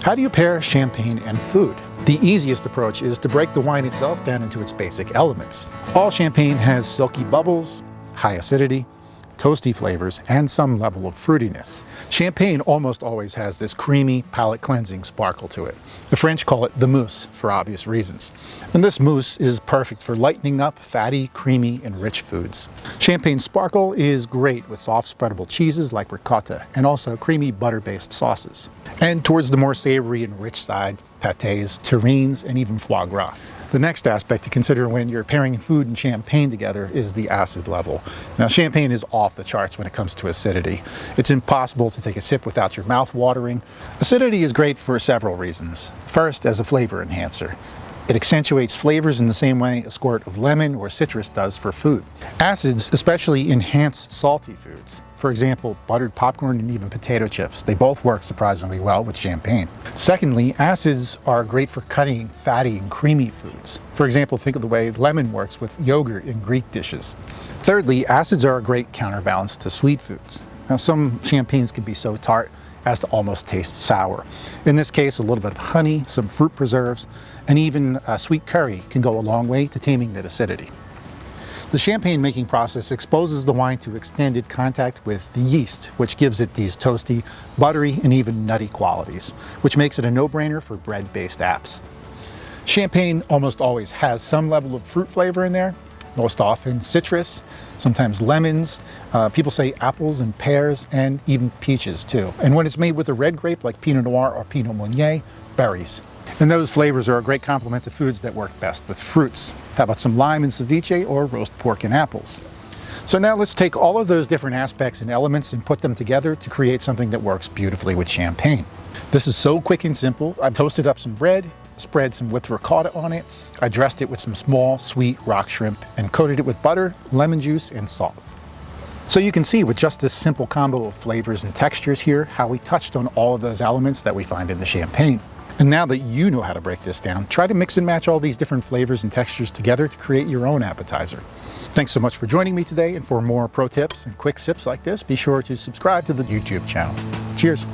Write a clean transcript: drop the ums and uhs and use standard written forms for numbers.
How do you pair champagne and food? The easiest approach is to break the wine itself down into its basic elements. All champagne has silky bubbles, high acidity, toasty flavors, and some level of fruitiness. Champagne almost always has this creamy, palate-cleansing sparkle to it. The French call it the mousse for obvious reasons. And this mousse is perfect for lightening up fatty, creamy, and rich foods. Champagne sparkle is great with soft spreadable cheeses like ricotta and also creamy butter-based sauces. And towards the more savory and rich side, pâtés, terrines, and even foie gras. The next aspect to consider when you're pairing food and champagne together is the acid level. Now, champagne is off the charts when it comes to acidity. It's impossible to take a sip without your mouth watering. Acidity is great for several reasons. First, as a flavor enhancer. It accentuates flavors in the same way a squirt of lemon or citrus does for food. Acids especially enhance salty foods. For example, buttered popcorn and even potato chips. They both work surprisingly well with champagne. Secondly, acids are great for cutting fatty and creamy foods. For example, think of the way lemon works with yogurt in Greek dishes. Thirdly, acids are a great counterbalance to sweet foods. Now, some champagnes can be so tart as to almost taste sour. In this case, a little bit of honey, some fruit preserves, and even sweet curry can go a long way to taming that acidity. The champagne making process exposes the wine to extended contact with the yeast, which gives it these toasty, buttery, and even nutty qualities, which makes it a no-brainer for bread-based apps. Champagne almost always has some level of fruit flavor in there, most often citrus, sometimes lemons, people say apples and pears, and even peaches too. And when it's made with a red grape like Pinot Noir or Pinot Meunier, berries. And those flavors are a great complement to foods that work best with fruits. How about some lime and ceviche or roast pork and apples? So now let's take all of those different aspects and elements and put them together to create something that works beautifully with champagne. This is so quick and simple. I toasted up some bread, spread some whipped ricotta on it. I dressed it with some small, sweet rock shrimp and coated it with butter, lemon juice, and salt. So you can see with just this simple combo of flavors and textures here, how we touched on all of those elements that we find in the champagne. And now that you know how to break this down, try to mix and match all these different flavors and textures together to create your own appetizer. Thanks so much for joining me today, and for more pro tips and quick sips like this, be sure to subscribe to the YouTube channel. Cheers.